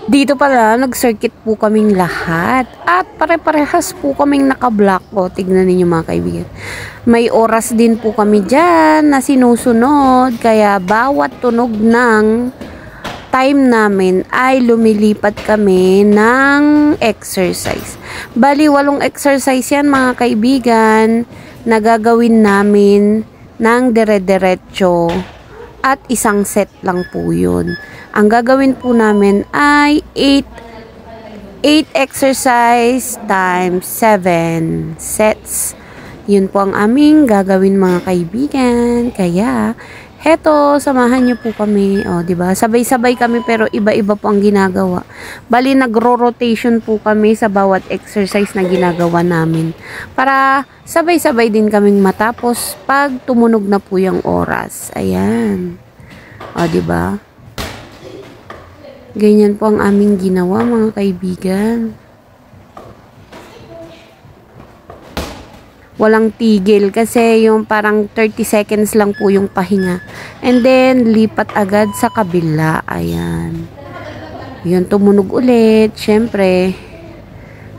Dito pala, nag-circuit po kaming lahat. At pare-parehas po kaming naka-block. O, tignan ninyo mga kaibigan. May oras din po kami dyan na sinusunod. Kaya bawat tunog ng time namin ay lumilipat kami ng exercise. Bali, 8 exercise yan mga kaibigan na gagawin namin ng dire-diretso. At isang set lang po yun. Ang gagawin po namin ay 8 exercise times 7 sets. Yun po ang aming gagawin mga kaibigan. Kaya, heto, samahan nyo po kami. O, diba? Sabay-sabay kami pero iba-iba po ang ginagawa. Bali, nagro-rotation po kami sa bawat exercise na ginagawa namin. Para sabay-sabay din kaming matapos pag tumunog na po yung oras. Ayan. O, diba? Ganyan po ang aming ginawa mga kaibigan. Walang tigil kasi yung parang 30 seconds lang po yung pahinga. And then, lipat agad sa kabila. Ayan. Yun, tumunog ulit. Siyempre,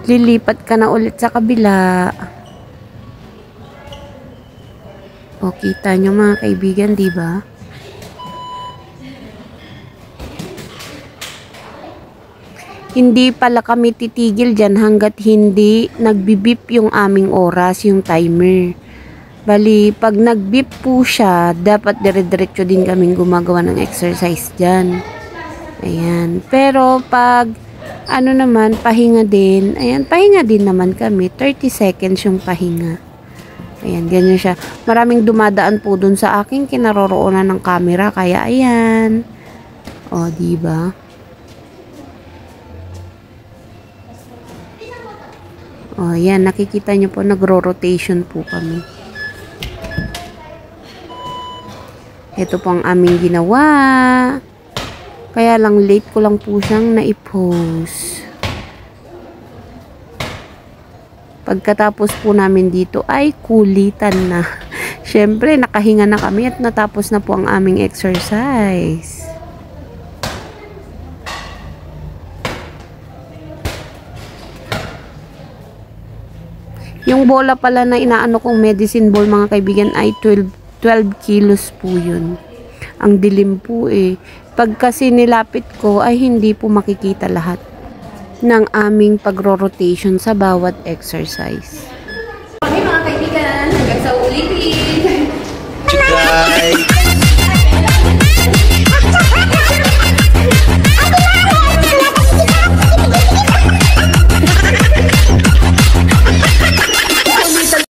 lilipat ka na ulit sa kabila. O, kita nyo mga kaibigan, diba? Hindi pala kami titigil dyan hanggat hindi nagbibip yung aming oras, yung timer. Bali, pag nagbip po siya, dapat dire-diretso din kaming gumagawa ng exercise dyan. Ayan. Pero pag, ano naman, pahinga din. Ayan, pahinga din naman kami. 30 seconds yung pahinga. Ayan, ganyan siya. Maraming dumadaan po dun sa aking kinaroroonan ng camera. Kaya, ayan. O, diba? O, yan. Nakikita nyo po, nagro-rotation po kami. Ito po ang aming ginawa. Kaya lang, late ko lang po siyang na-post. Pagkatapos po namin dito, ay kulitan na. Siyempre, nakahinga na kami at natapos na po ang aming exercise. Yung bola pala na inaano kong medicine ball mga kaibigan ay 12 kilos po yun. Ang dilim po eh. Pag kasi nilapit ko ay hindi po makikita lahat ng aming pagro-rotation sa bawat exercise.